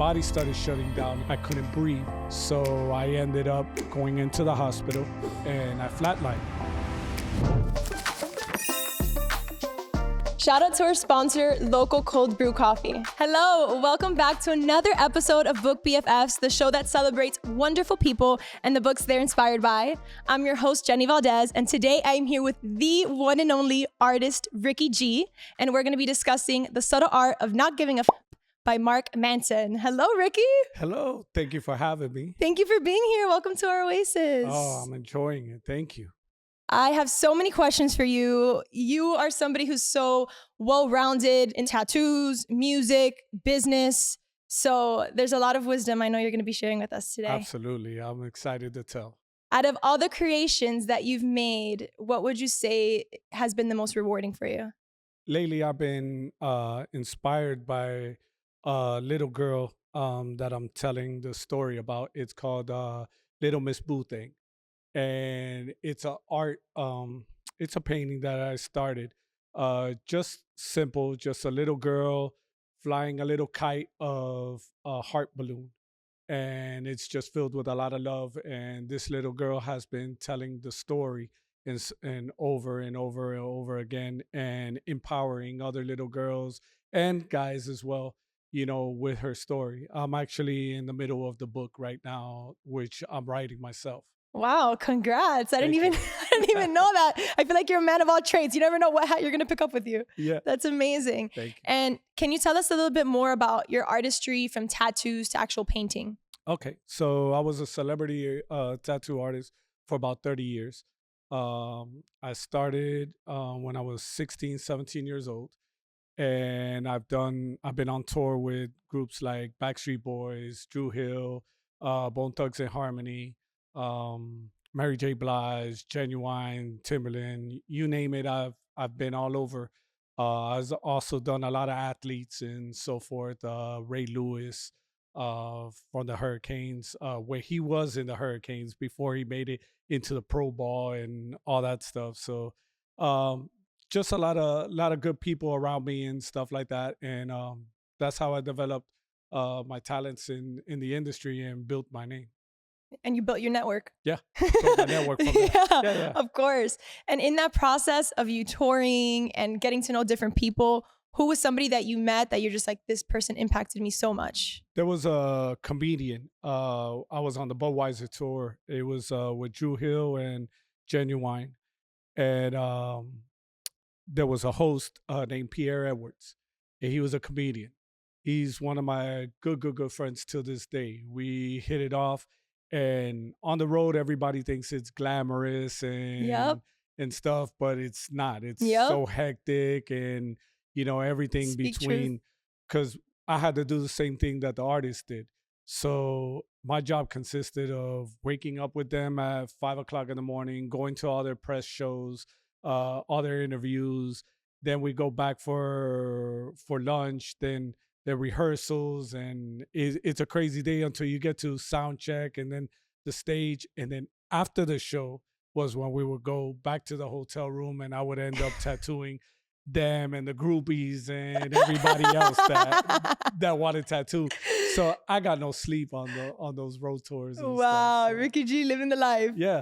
body started shutting down. I couldn't breathe. So I ended up going into the hospital and I flatlined. Shout out to our sponsor, Local Cold Brew Coffee. Hello, welcome back to another episode of Book BFFs, the show that celebrates wonderful people and the books they're inspired by. I'm your host, Jenny Valdez, and today I am here with the one and only artist, Ricky G, and we're gonna be discussing The Subtle Art of Not Giving a F by Mark Manson. Hello, Ricky. Hello, thank you for having me. Thank you for being here. Welcome to our Oasis. Oh, I'm enjoying it, thank you. I have so many questions for you. You are somebody who's so well-rounded in tattoos, music, business. So there's a lot of wisdom I know you're going to be sharing with us today. Absolutely, I'm excited to tell. Out of all the creations that you've made, what would you say has been the most rewarding for you? Lately, I've been inspired by a little girl that I'm telling the story about. It's called Little Miss Boo Thing. And it's a art it's a painting that I started just simple, just a little girl flying a little kite of a heart balloon, and it's just filled with a lot of love, and this little girl has been telling the story and over and over and over again, and empowering other little girls and guys as well, you know, with her story. I'm actually in the middle of the book right now, which I'm writing myself. Wow, congrats. I Thank didn't even know that. I feel like you're a man of all trades. You never know what hat you're going to pick up with you. Yeah. That's amazing. Thank you. And can you tell us a little bit more about your artistry from tattoos to actual painting? Okay. So I was a celebrity tattoo artist for about 30 years. I started when I was 16, 17 years old. And I've been on tour with groups like Backstreet Boys, Drew Hill, Bone Thugs and Harmony, Mary J. Blige, Genuine, Timberland, you name it. I've been all over. I've also done a lot of athletes and so forth. Ray Lewis from the Hurricanes, where he was in the Hurricanes before he made it into the Pro Ball and all that stuff. So just a lot of good people around me and stuff like that. And that's how I developed my talents in the industry and built my name. And you built your network. Yeah, built my network from there. Yeah. Of course. And in that process of you touring and getting to know different people, who was somebody that you met that you're just like, this person impacted me so much? There was a comedian. I was on the Budweiser tour. It was with Drew Hill and Genuine. And there was a host named Pierre Edwards. And he was a comedian. He's one of my good friends till this day. We hit it off. And on the road, everybody thinks it's glamorous and stuff, but it's not. It's so hectic, and you know, everything Speak between. Because I had to do the same thing that the artist did. So my job consisted of waking up with them at 5 o'clock in the morning, going to all their press shows, all their interviews. Then we go back for lunch. Then the rehearsals, and it's a crazy day until you get to sound check and then the stage. And then after the show was when we would go back to the hotel room, and I would end up tattooing them and the groupies and everybody else that wanted tattoo. So I got no sleep on those road tours. And wow, stuff, so. Ricky G living the life. Yeah.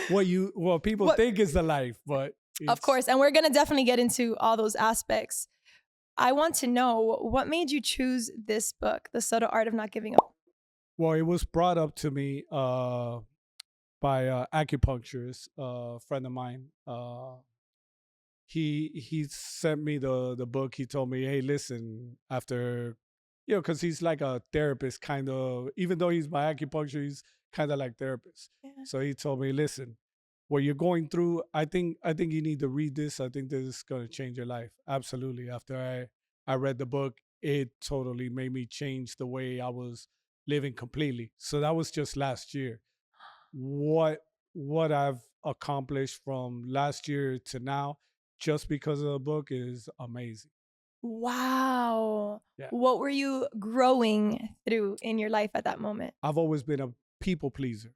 What people think is the life, but of course, and we're gonna definitely get into all those aspects. I want to know, what made you choose this book, The Subtle Art of Not Giving Up? Well, it was brought up to me by acupuncturist, a friend of mine. He sent me the book. He told me, hey, listen, after, you know, because he's like a therapist kind of, even though he's my acupuncturist, he's kind of like therapist. Yeah. So he told me, listen, what you're going through, I think you need to read this. I think this is going to change your life. Absolutely. After I read the book, it totally made me change the way I was living completely. So that was just last year. What I've accomplished from last year to now, just because of the book, is amazing. Wow. Yeah. What were you growing through in your life at that moment? I've always been a people pleaser.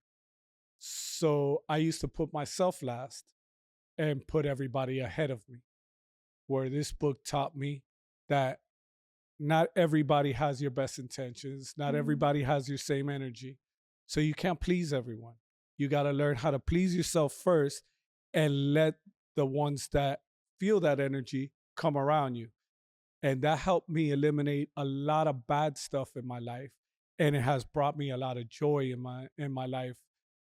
So I used to put myself last and put everybody ahead of me. Where this book taught me that not everybody has your best intentions. Not Mm. everybody has your same energy. So you can't please everyone. You got to learn how to please yourself first and let the ones that feel that energy come around you. And that helped me eliminate a lot of bad stuff in my life. And it has brought me a lot of joy in my life.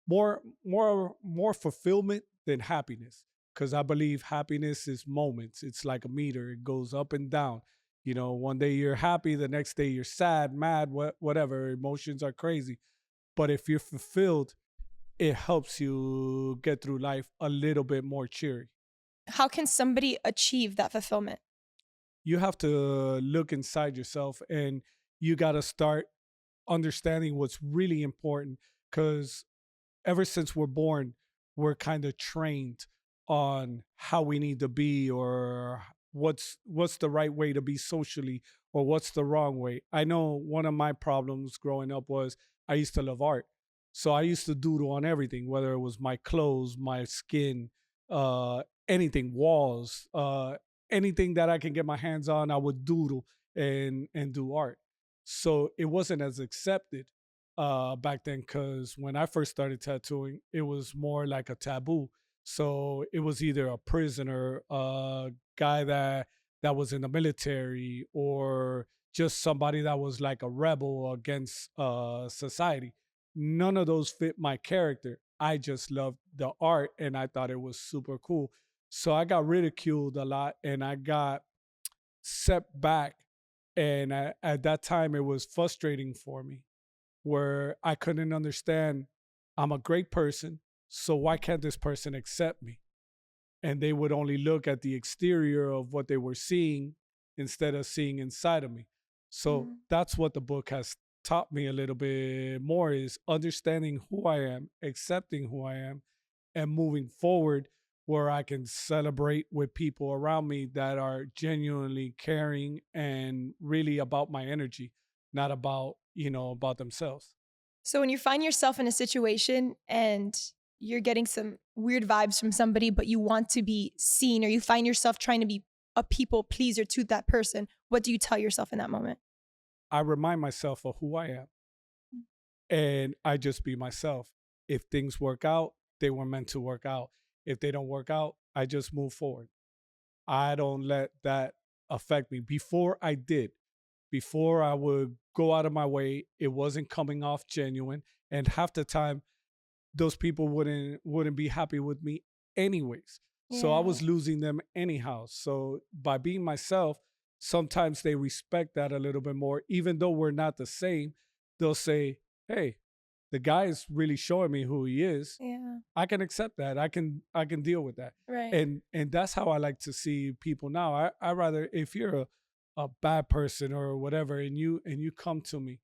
More fulfillment than happiness. Because I believe happiness is moments. It's like a meter. It goes up and down. You know, one day you're happy, the next day you're sad, mad, whatever. Emotions are crazy. But if you're fulfilled, it helps you get through life a little bit more cheery. How can somebody achieve that fulfillment? You have to look inside yourself and you got to start understanding what's really important because ever since we're born, we're kind of trained on how we need to be or what's the right way to be socially or what's the wrong way. I know one of my problems growing up was I used to love art. So I used to doodle on everything, whether it was my clothes, my skin, anything, walls, anything that I can get my hands on, I would doodle and do art. So it wasn't as accepted back then because when I first started tattooing, it was more like a taboo. So it was either a prisoner, a guy that was in the military, or just somebody that was like a rebel against society. None of those fit my character. I just loved the art and I thought it was super cool. So I got ridiculed a lot and I got set back. And at that time, it was frustrating for me where I couldn't understand I'm a great person. So why can't this person accept me? And they would only look at the exterior of what they were seeing instead of seeing inside of me. So Mm. that's what the book has taught me a little bit more is understanding who I am, accepting who I am, and moving forward where I can celebrate with people around me that are genuinely caring and really about my energy, not about, about themselves. So when you find yourself in a situation and you're getting some weird vibes from somebody, but you want to be seen, or you find yourself trying to be a people pleaser to that person, what do you tell yourself in that moment? I remind myself of who I am and I just be myself. If things work out, they were meant to work out. If they don't work out, I just move forward. I don't let that affect me. Before I would go out of my way, it wasn't coming off genuine. And half the time, those people wouldn't be happy with me anyways. So I Yeah. was losing them anyhow. So by being myself, sometimes they respect that a little bit more, even though we're not the same. They'll say, "Hey, the guy is really showing me who he is. Yeah. I can accept that. I can deal with that." Right. And that's how I like to see people now. I rather if you're a bad person or whatever, and you come to me,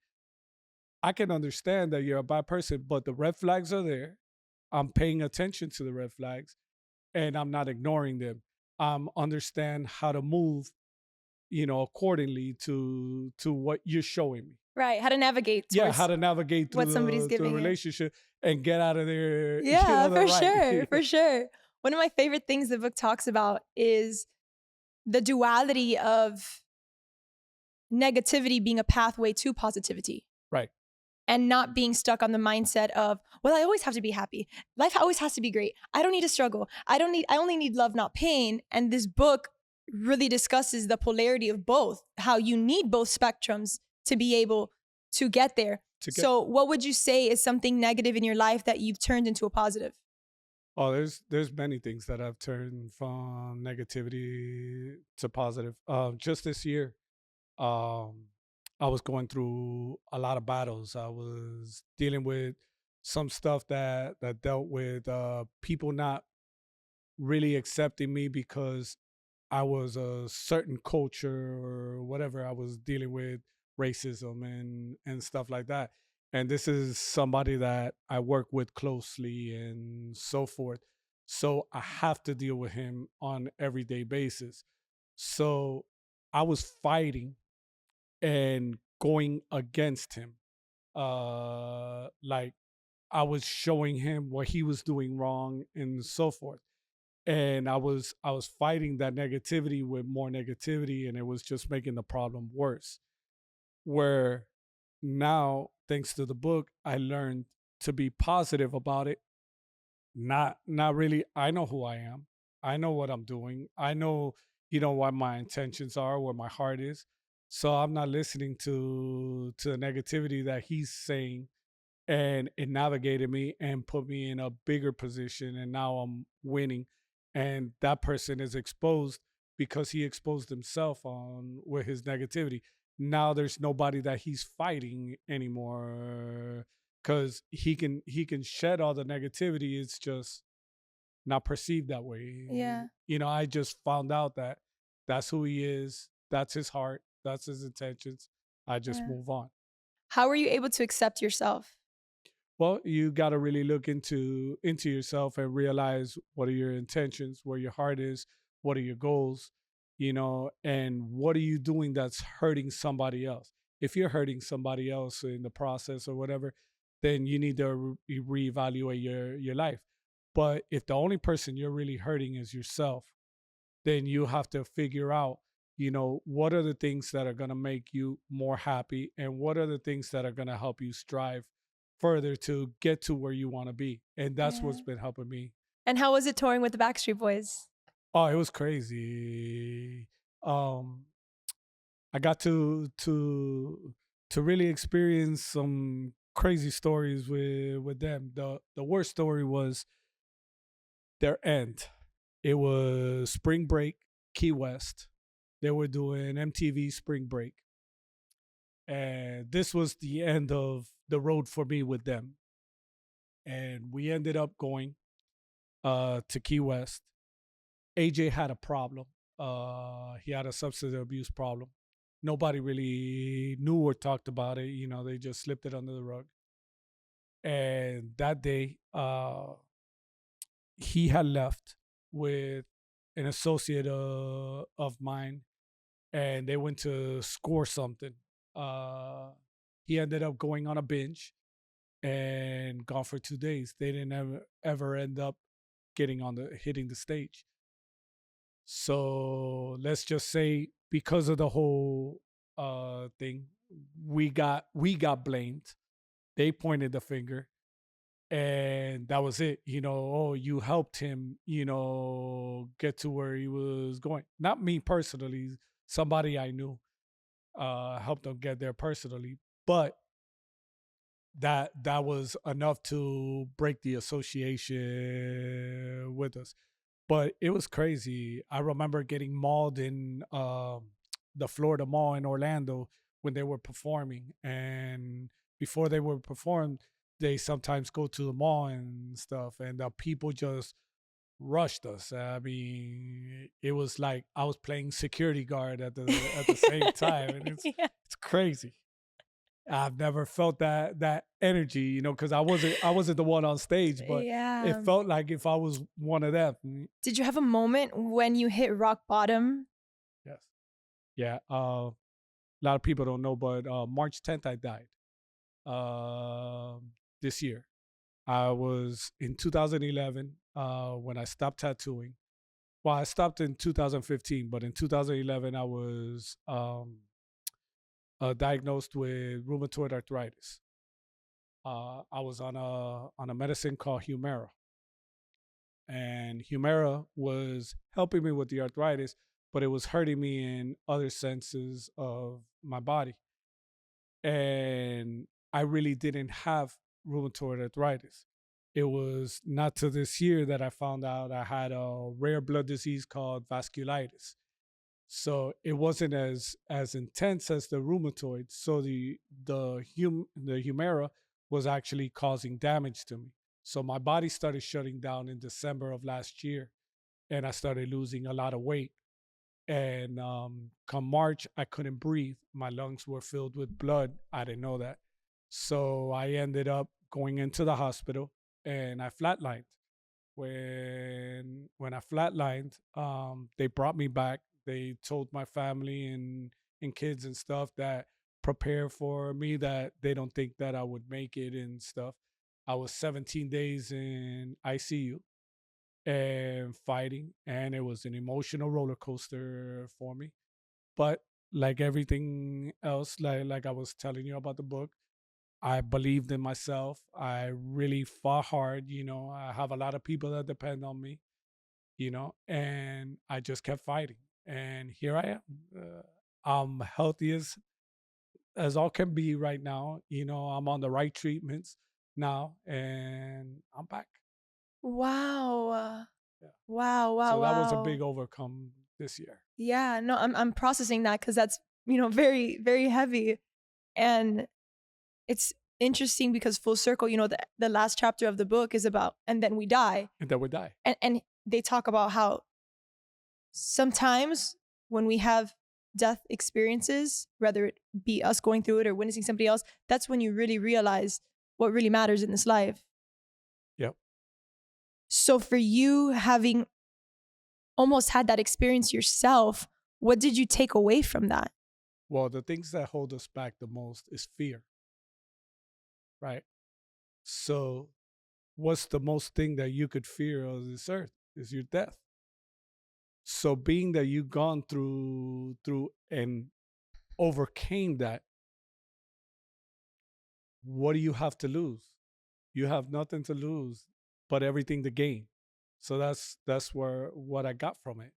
I can understand that you're a bad person, but the red flags are there. I'm paying attention to the red flags and I'm not ignoring them. Understand how to move, accordingly to what you're showing me. Right. How to navigate Yeah, how towards to navigate what somebody's through the giving you. relationship and get out of there, Yeah, the for right. sure. For sure. One of my favorite things the book talks about is the duality of negativity being a pathway to positivity. Right. And not being stuck on the mindset of, well, I always have to be happy. Life always has to be great. I don't need to struggle. I only need love, not pain. And this book really discusses the polarity of both, how you need both spectrums to be able to get there. To get So, what would you say is something negative in your life that you've turned into a positive? Oh, there's many things that I've turned from negativity to positive. Just this year, um, I was going through a lot of battles. I was dealing with some stuff that dealt with people not really accepting me because I was a certain culture or whatever. I was dealing with racism and stuff like that. And this is somebody that I work with closely and so forth. So I have to deal with him on everyday basis. So I was fighting and going against him. Like I was showing him what he was doing wrong and so forth. and I was fighting that negativity with more negativity, and it was just making the problem worse. Where now, thanks to the book, I learned to be positive about it. Not really. I know who I am. I know what I'm doing. I know, what my intentions are, where my heart is. So I'm not listening to the negativity that he's saying, and it navigated me and put me in a bigger position, and now I'm winning. And that person is exposed because he exposed himself on with his negativity. Now there's nobody that he's fighting anymore, because he can shed all the negativity. It's just not perceived that way. Yeah. I just found out that that's who he is, that's his heart, that's his intentions. I just Yeah. move on. How were you able to accept yourself? Well, you got to really look into yourself and realize what are your intentions, where your heart is, what are your goals, and what are you doing that's hurting somebody else. If you're hurting somebody else in the process or whatever, then you need to reevaluate your life. But if the only person you're really hurting is yourself, then you have to figure out, what are the things that are going to make you more happy, and what are the things that are going to help you strive further to get to where you want to be. And that's Yeah. what's been helping me. And how was it touring with the Backstreet Boys? Oh, it was crazy. um I got to really experience some crazy stories with them. The worst story was their end. It was spring break, Key West. They were doing MTV Spring Break, and this was the end of the road for me with them. And we ended up going to Key West. AJ had a problem. He had a substance abuse problem. Nobody really knew or talked about it. They just slipped it under the rug. And that day, he had left with an associate of mine, and they went to score something. Uh, he ended up going on a binge and gone for 2 days. They didn't ever end up getting on the hitting the stage. So let's just say, because of the whole thing, we got blamed. They pointed the finger, and that was it. Oh, you helped him, get to where he was going. Not me personally, somebody I knew helped him get there personally, but that was enough to break the association with us. But it was crazy. I remember getting mauled in the Florida Mall in Orlando when they were performing, and before they were performed, they sometimes go to the mall and stuff, and the people just rushed us. I mean, it was like I was playing security guard at the same time, and it's Yeah. it's crazy. I've never felt that energy, because I wasn't the one on stage, but it Yeah. felt like if I was one of them. Did you have a moment when you hit rock bottom? Yes, yeah. A lot of people don't know, but March 10th I died. This year, I was in 2011 when I stopped tattooing. Well, I stopped in 2015, but in 2011 I was diagnosed with rheumatoid arthritis. I was on a medicine called Humira, and Humira was helping me with the arthritis, but it was hurting me in other senses of my body. And I really didn't have rheumatoid arthritis. It was not till this year that I found out I had a rare blood disease called vasculitis. So it wasn't as intense as the rheumatoid. So the Humira was actually causing damage to me. So my body started shutting down in December of last year, and I started losing a lot of weight. And come March, I couldn't breathe. My lungs were filled with blood. I didn't know that. So I ended up going into the hospital, and I flatlined. When I flatlined, they brought me back. They told my family and kids and stuff that prepare for me, that they don't think that I would make it and stuff. I was 17 days in ICU, and fighting, and it was an emotional roller coaster for me. But like everything else, like I was telling you about the book, I believed in myself. I really fought hard. I have a lot of people that depend on me. And I just kept fighting. And here I am. I'm healthy as all can be right now. I'm on the right treatments now, and I'm back. Wow. Yeah. Wow, wow, So that was a big wow. overcome this year. Yeah, no, I'm processing that because that's, very, very heavy. And it's interesting because full circle, the last chapter of the book is about and then we die. And then we die. And they talk about how sometimes when we have death experiences, whether it be us going through it or witnessing somebody else, that's when you really realize what really matters in this life. Yep. So for you having almost had that experience yourself, what did you take away from that? Well, the things that hold us back the most is fear, right? So what's the most thing that you could fear of this earth is your death. So being that you've gone through and overcame that, what do you have to lose? You have nothing to lose but everything to gain. So that's where what I got from it.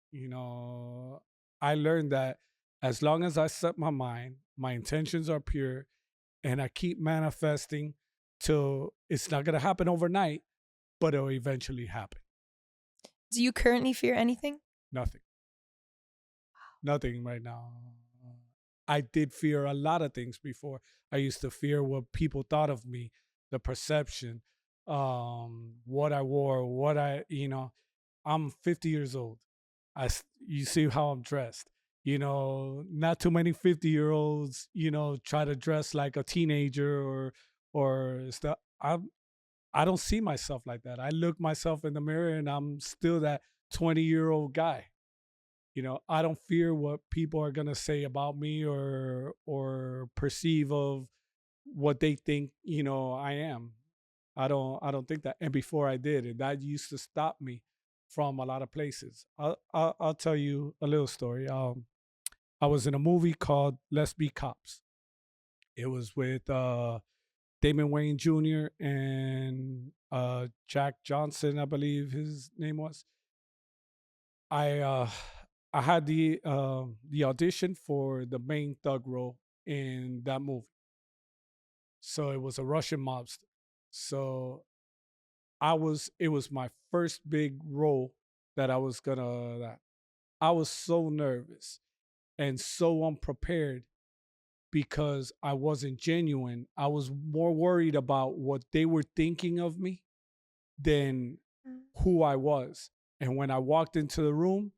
I learned that as long as I set my mind, my intentions are pure, and I keep manifesting till it's not gonna happen overnight, but it'll eventually happen. Do you currently fear anything? Nothing. Nothing right now. I did fear a lot of things before. I used to fear what people thought of me, the perception, what I wore, I'm 50 years old. You see how I'm dressed. Not too many 50-year-olds, try to dress like a teenager or stuff. I don't see myself like that. I look myself in the mirror and I'm still that 20-year-old guy. I don't fear what people are gonna say about me or perceive of what they think, I am. I don't think that. And before I did, and that used to stop me from a lot of places. I'll tell you a little story. I was in a movie called Let's Be Cops. It was with Damon Wayne Jr. and Jack Johnson, I believe his name was. I uh I had the audition for the main thug role in that movie. So it was a Russian mobster. So it was my first big role that I was gonna that I was so nervous and so unprepared because I wasn't genuine. I was more worried about what they were thinking of me than who I was. And when I walked into the room,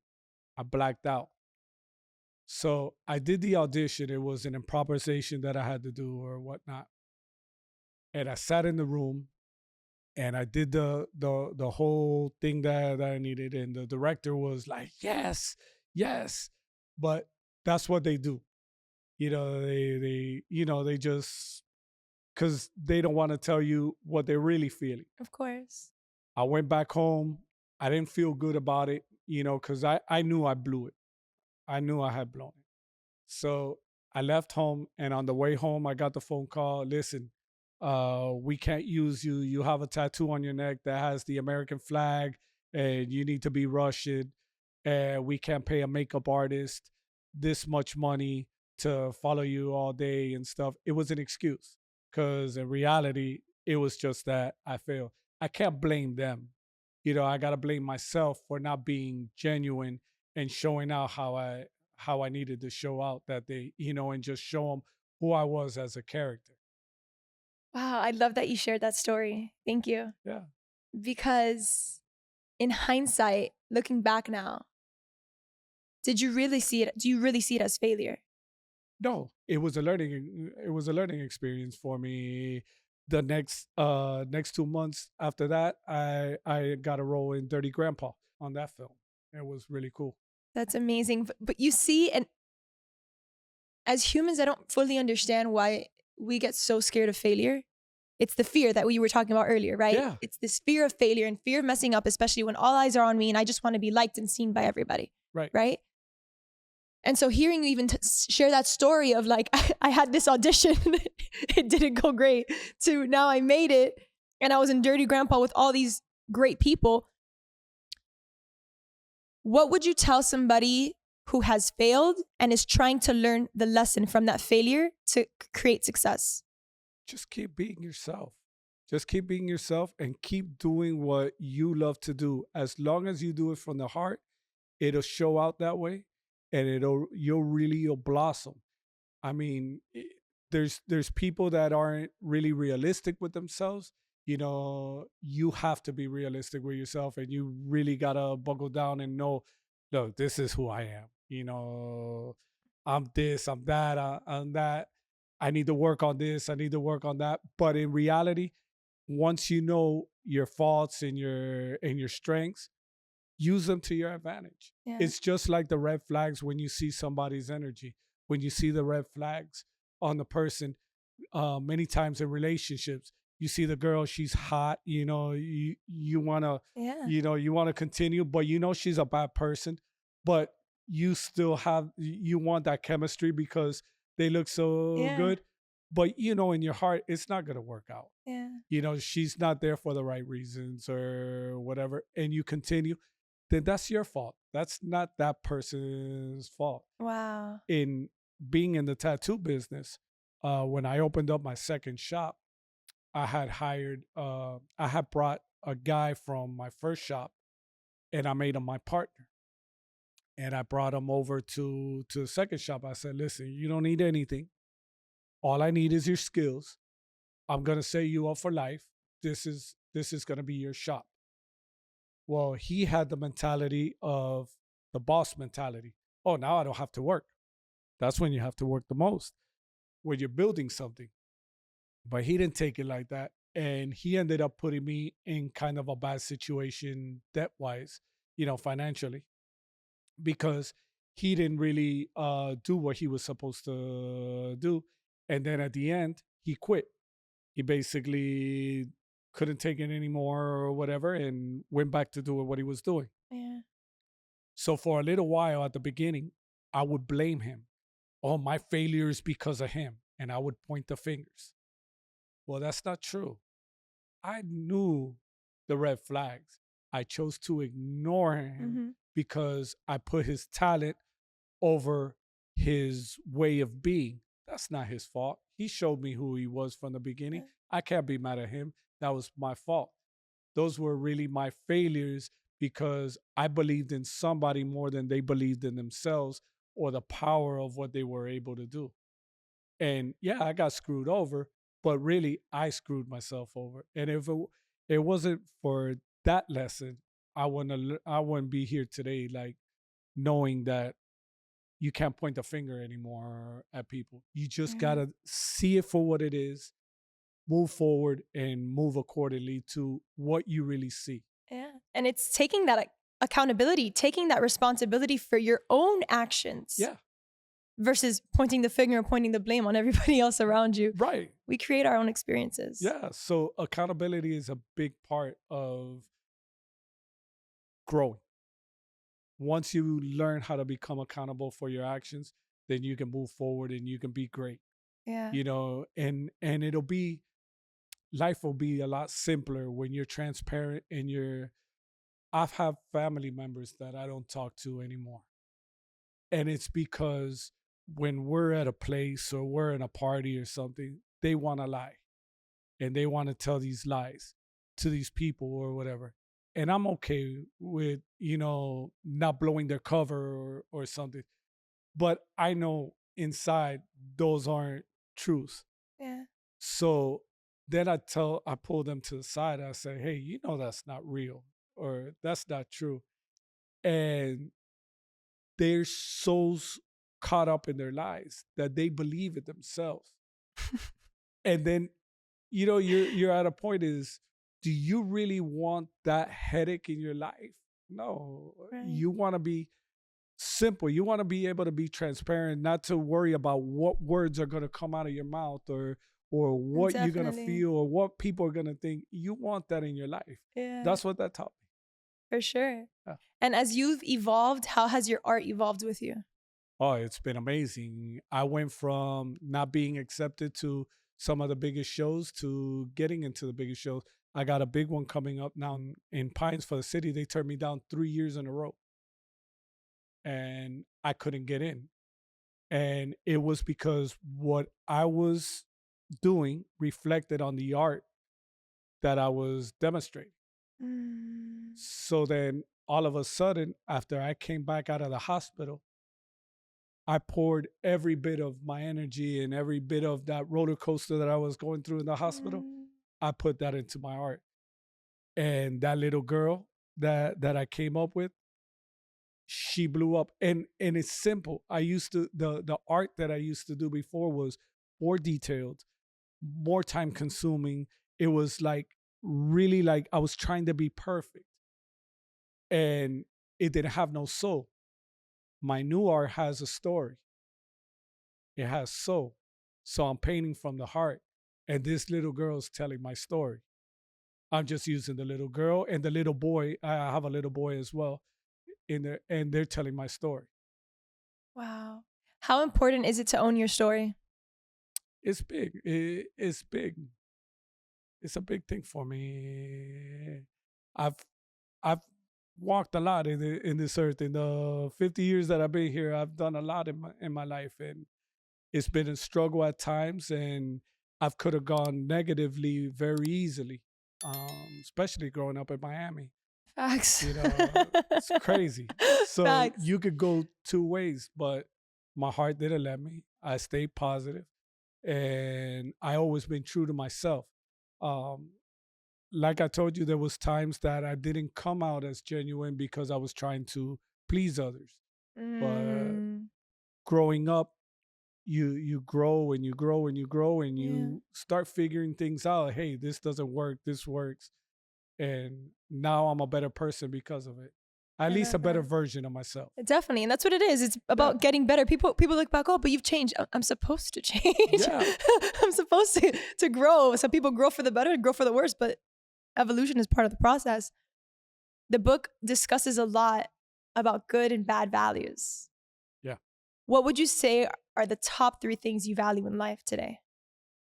I blacked out. So I did the audition. It was an improvisation that I had to do or whatnot. And I sat in the room and I did the whole thing that I needed. And the director was like, yes, yes. But that's what they do. They just because they don't want to tell you what they're really feeling. Of course. I went back home. I didn't feel good about it, because I knew I blew it. I knew I had blown it. So I left home, and on the way home, I got the phone call. Listen, we can't use you. You have a tattoo on your neck that has the American flag, and you need to be Russian. And we can't pay a makeup artist this much money to follow you all day and stuff. It was an excuse because in reality, it was just that I failed. I can't blame them. I got to blame myself for not being genuine and showing out how I needed to show out that day, and just show them who I was as a character. Wow, I love that you shared that story. Thank you. Yeah. Because in hindsight, looking back now, did you really see it? Do you really see it as failure? No, it was a learning experience for me. The next 2 months after that, I got a role in Dirty Grandpa on that film. It was really cool. That's amazing. But you see, and as humans, I don't fully understand why we get so scared of failure. It's the fear that we were talking about earlier, right? Yeah. It's this fear of failure and fear of messing up, especially when all eyes are on me and I just want to be liked and seen by everybody. Right. Right. And so hearing you even share that story of like, I had this audition, it didn't go great, to now I made it and I was in Dirty Grandpa with all these great people. What would you tell somebody who has failed and is trying to learn the lesson from that failure to create success? Just keep being yourself. Just keep being yourself and keep doing what you love to do. As long as you do it from the heart, it'll show out that way, and you'll blossom. I mean, there's people that aren't really realistic with themselves. You know, you have to be realistic with yourself, and you really gotta buckle down and know, look, this is who I am. You know, I'm this, I'm that, I'm that. I need to work on this, I need to work on that. But in reality, once you know your faults and your strengths, use them to your advantage. Yeah. It's just like the red flags when you see somebody's energy. When you see the red flags on the person, many times in relationships, you see the girl, she's hot, you know, you wanna, Yeah. you know, you wanna continue, but you know she's a bad person, but you still you want that chemistry because they look so Yeah. good. But you know, in your heart, it's not gonna work out. Yeah. You know, she's not there for the right reasons or whatever, and you continue, then that's your fault. That's not that person's fault. Wow. In being in the tattoo business, when I opened up my second shop, I had brought a guy from my first shop, and I made him my partner. And I brought him over to the second shop. I said, listen, you don't need anything. All I need is your skills. I'm gonna set you up for life. This is gonna be your shop. Well, he had the mentality of the boss mentality. Oh, now I don't have to work. That's when you have to work the most, when you're building something. But he didn't take it like that. And he ended up putting me in kind of a bad situation debt wise, you know, financially, because he didn't really do what he was supposed to do. And then at the end, he quit. He basically couldn't take it anymore or whatever and went back to doing what he was doing. Yeah. So for a little while at the beginning, I would blame him. Oh, my failure is because of him. And I would point the fingers. Well, that's not true. I knew the red flags. I chose to ignore him because I put his talent over his way of being. That's not his fault. He showed me who he was from the beginning. I can't be mad at him. That was my fault. Those were really my failures because I believed in somebody more than they believed in themselves or the power of what they were able to do. And yeah, I got screwed over, but really I screwed myself over. And if it wasn't for that lesson, I wouldn't be here today, like knowing that you can't point the finger anymore at people. You just gotta see it for what it is, move forward, and move accordingly to what you really see. Yeah. And it's taking that accountability, taking that responsibility for your own actions. Yeah. Versus pointing the finger and pointing the blame on everybody else around you. Right. We create our own experiences. Yeah. So accountability is a big part of growing. Once you learn how to become accountable for your actions, then you can move forward and you can be great. Yeah. You know, and life will be a lot simpler when you're transparent and I've had family members that I don't talk to anymore. And it's because when we're at a place or we're in a party or something, they want to lie and they want to tell these lies to these people or whatever. And I'm okay with, you know, not blowing their cover or something. But I know inside those aren't truths. Yeah. So then I pull them to the side. I say, hey, you know, that's not real or that's not true. And they're so caught up in their lies that they believe it themselves. And then, you know, you're at a point is, do you really want that headache in your life? No. Right. You want to be simple. You want to be able to be transparent, not to worry about what words are going to come out of your mouth or or what you're gonna Definitely. feel or what people are gonna think. You want that in your life. Yeah, That's what that taught me. for sure. Yeah. And as you've evolved, how has your art evolved with you? Oh, it's been amazing. I went from not being accepted to some of the biggest shows to getting into the biggest shows. I got a big one coming up now in Pines for the City. They turned me down 3 years in a row, and I couldn't get in. And it was because what I was doing reflected on the art that I was demonstrating. Mm. So then all of a sudden, after I came back out of the hospital, I poured every bit of my energy and every bit of that roller coaster that I was going through in the hospital. Mm. I put that into my art. And that little girl that I came up with, she blew up. And it's simple. I used to the art that I used to do before was more detailed, more time consuming. It was like really like I was trying to be perfect. And it didn't have no soul. My new art has a story. It has soul. So I'm painting from the heart. And this little girl is telling my story. I'm just using the little girl and the little boy. I have a little boy as well in there, and they're telling my story. Wow. How important is it to own your story? It's big. It's big. It's a big thing for me. I've I've walked a lot in this earth. In the 50 years that I've been here, I've done a lot in my life, and it's been a struggle at times, and I've could have gone negatively very easily, especially growing up in Miami. Facts. It's crazy. So Facts. you could go two ways, but my heart didn't let me. I stayed positive, and I always been true to myself. Um, like I told you, there was times that I didn't come out as genuine because I was trying to please others. But Mm. growing up, you grow and you grow and you grow and Yeah. you start figuring things out. Hey, this doesn't work. This works, and now I'm a better person because of it. At I least love a better that. version of myself. Definitely, and that's what it is. It's Yeah, about getting better. People look back, oh, but you've changed. I'm supposed to change. yeah, I'm supposed to grow. Some people grow for the better, grow for the worse, but evolution is part of the process. The book discusses a lot about good and bad values. yeah. What would you say are the top 3 things you value in life today?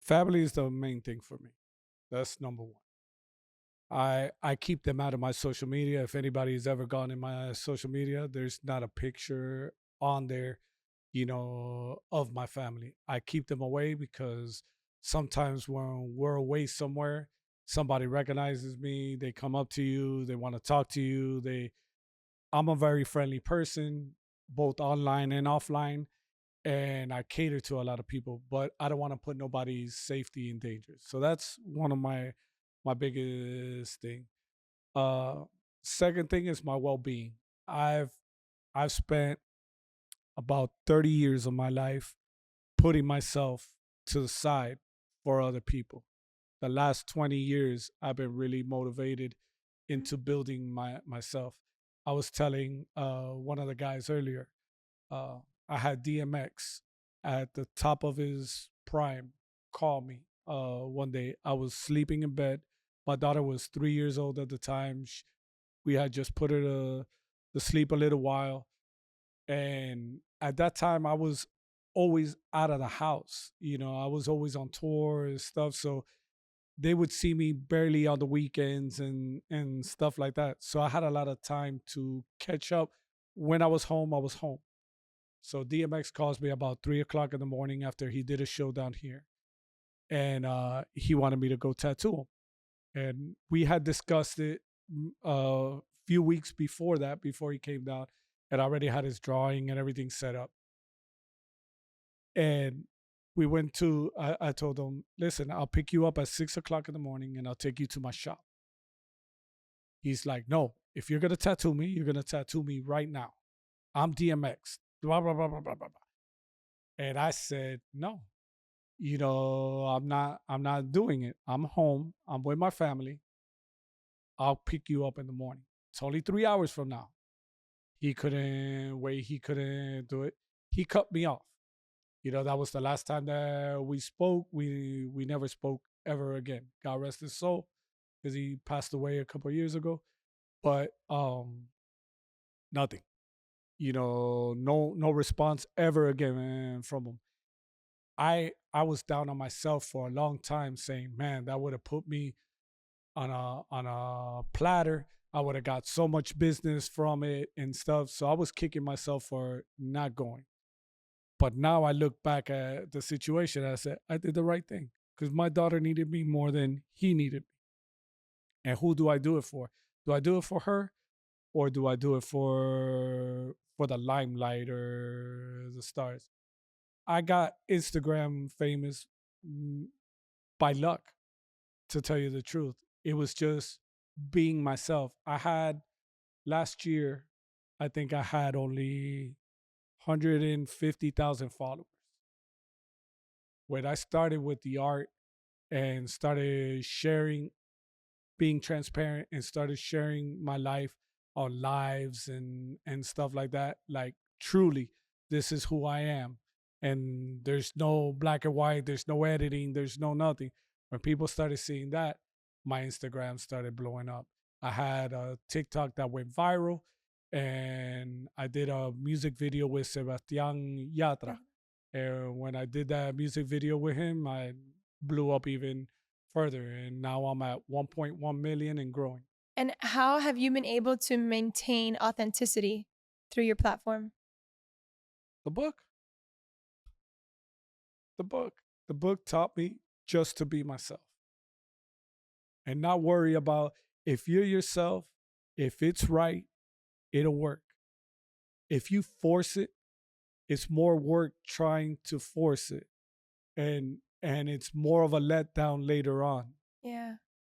Family is the main thing for me. That's number one. I keep them out of my social media. If anybody's ever gone in my social media, there's not a picture on there, of my family. I keep them away because sometimes when we're away somewhere, somebody recognizes me, they come up to you, they want to talk to you. I'm a very friendly person, both online and offline, and I cater to a lot of people, but I don't want to put nobody's safety in danger. So that's one of my biggest thing. Uh, Second thing is my well being. I've I've spent about 30 years of my life putting myself to the side for other people. The last 20 years, I've been really motivated into building myself. I was telling one of the guys earlier, uh, I had DMX at the top of his prime call me one day. I was sleeping in bed. My daughter was 3 years old at the time. We had just put her to sleep a little while. And at that time, I was always out of the house. I was always on tour and stuff. So they would see me barely on the weekends and stuff like that. So I had a lot of time to catch up. When I was home, I was home. So DMX calls me about 3 o'clock in the morning after he did a show down here, and he wanted me to go tattoo him. And we had discussed it a few weeks before that, before he came down, and I already had his drawing and everything set up. And we went to. I told him, "Listen, I'll pick you up at 6 o'clock in the morning, and I'll take you to my shop." He's like, "No, if you're gonna tattoo me, you're gonna tattoo me right now. I'm DMX." Blah blah blah blah blah blah. And I said, "No, I'm not doing it. I'm home. I'm with my family. I'll pick you up in the morning. It's only 3 hours from now." He couldn't wait. He couldn't do it. He cut me off. That was the last time that we spoke. We never spoke ever again. God rest his soul, because he passed away a couple of years ago. But nothing. No response ever again from him. I was down on myself for a long time, saying, "Man, that would have put me on a platter. I would have got so much business from it and stuff." So I was kicking myself for not going. But now I look back at the situation and I said, I did the right thing, because my daughter needed me more than he needed me. And who do I do it for? Do I do it for her, or do I do it for the limelight or the stars? I got Instagram famous, mm, by luck, to tell you the truth. It was just being myself. I had last year, I think I had only 150,000 followers. When I started with the art and started sharing, being transparent, and started sharing my life on lives and stuff like that, like, truly, this is who I am. And there's no black and white, there's no editing, there's no nothing. When people started seeing that, my Instagram started blowing up. I had a TikTok that went viral, and I did a music video with Sebastian Yatra. And when I did that music video with him, I blew up even further. And now I'm at 1.1 million and growing. And how have you been able to maintain authenticity through your platform? The book, the book taught me just to be myself and not worry about, if you're yourself, if it's right, it'll work. If you force it, it's more work trying to force it. And it's more of a letdown later on. Yeah.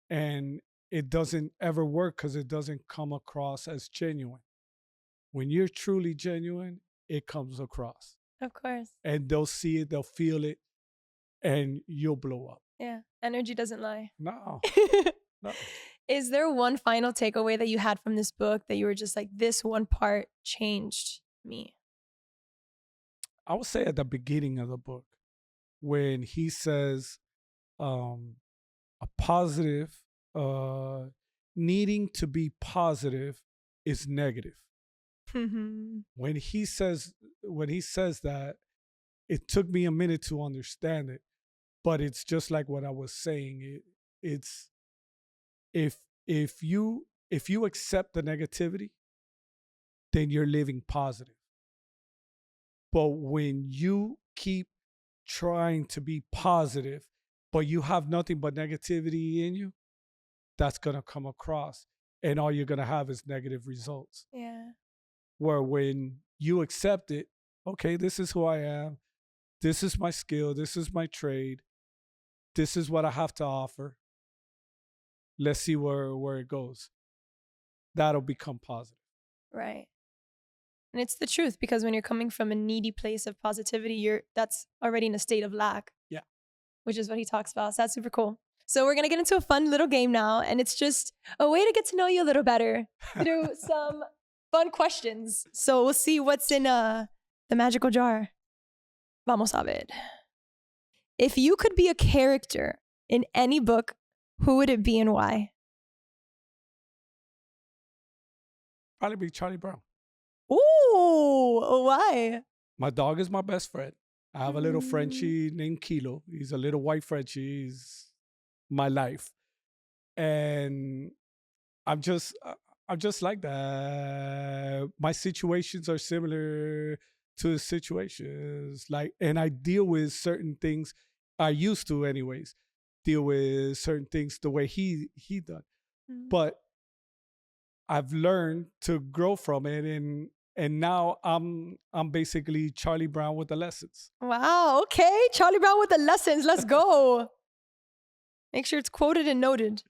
And it doesn't ever work because it doesn't come across as genuine. When you're truly genuine, it comes across. Of course. And they'll see it, they'll feel it, and you'll blow up. Yeah. Energy doesn't lie. No. No. Is there one final takeaway that you had from this book that you were just like, this one part changed me? I would say at the beginning of the book, when he says, a positive, needing to be positive is negative. When he says that, it took me a minute to understand it, but it's just like what I was saying. It's if you accept the negativity, then you're living positive. But when you keep trying to be positive, but you have nothing but negativity in you, that's going to come across. And all you're going to have is negative results. Yeah. Where when you accept it, okay, this is who I am. This is my skill. This is my trade. This is what I have to offer. Let's see where it goes. That'll become positive. Right. And it's the truth, because when you're coming from a needy place of positivity, that's already in a state of lack. Yeah. Which is what he talks about. So that's super cool. So we're going to get into a fun little game now. And it's just a way to get to know you a little better through some fun questions. So we'll see what's in the magical jar. Vamos a ver. If you could be a character in any book, who would it be and why? Probably be Charlie Brown. Ooh, why? My dog is my best friend. I have a little Frenchie named Kilo. He's a little white Frenchie. He's my life. And I'm just like that. My situations are similar to his situations. And I deal with certain things, I used to anyways, deal with certain things the way he done. But I've learned to grow from it, and now I'm basically Charlie Brown with the lessons. Wow, okay. Charlie Brown with the lessons. Let's go. Make sure it's quoted and noted.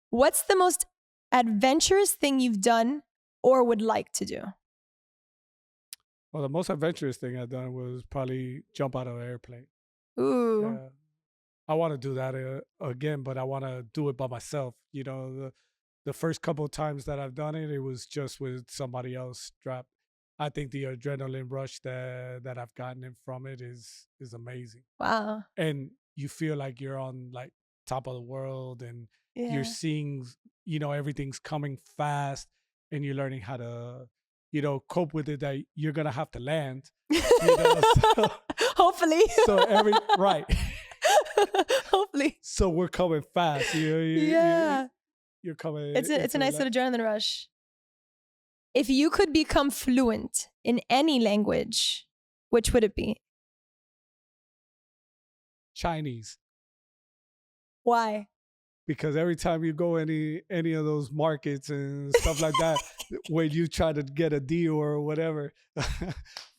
What's the most adventurous thing you've done or would like to do? Well, the most adventurous thing I've done was probably jump out of an airplane. Ooh. I want to do that again, but I want to do it by myself. The first couple of times that I've done it, it was just with somebody else strapped. I think the adrenaline rush that I've gotten from it is amazing. Wow. And you feel like you're on like top of the world, and you're Yeah. seeing, everything's coming fast, and you're learning how to, cope with it, that you're gonna have to land, so, Hopefully. right. Hopefully. So we're coming fast. Yeah. You're coming. It's a into nice little adrenaline rush. If you could become fluent in any language, which would it be? Chinese. Why? Because every time you go any of those markets and stuff like that, when you try to get a deal or whatever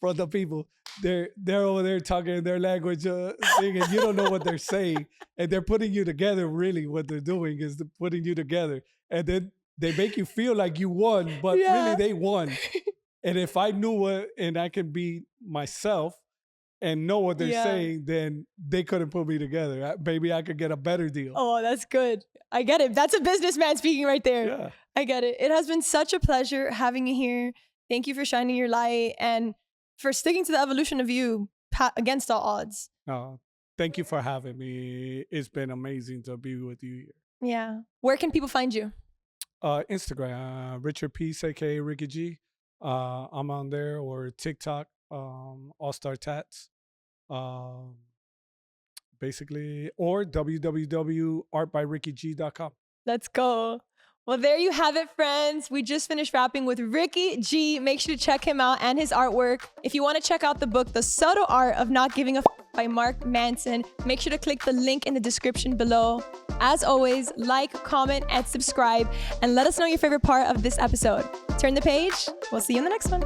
from the people, they're over there talking in their language, thing, and you don't know what they're saying, and they're putting you together. Really, what they're doing is putting you together, and then they make you feel like you won, but really they won. And if I knew what, and I can be myself and know what they're saying, then they couldn't put me together. Maybe I could get a better deal. Oh, that's good. I get it. That's a businessman speaking right there. Yeah. I get it. It has been such a pleasure having you here. Thank you for shining your light and for sticking to the evolution of you against all odds. Thank you for having me. It's been amazing to be with you here. Yeah. Where can people find you? Instagram, Richard Pis, aka Ricky G. I'm on there, or TikTok, All Star Tats. Basically, or www.artbyrickyg.com. Let's go. Well, there you have it, friends. We just finished rapping with Ricky G. Make sure to check him out and his artwork. If you want to check out the book, The Subtle Art of Not Giving a F by Mark Manson, make sure to click the link in the description below. As always, like, comment, and subscribe, and let us know your favorite part of this episode. Turn the page. We'll see you in the next one.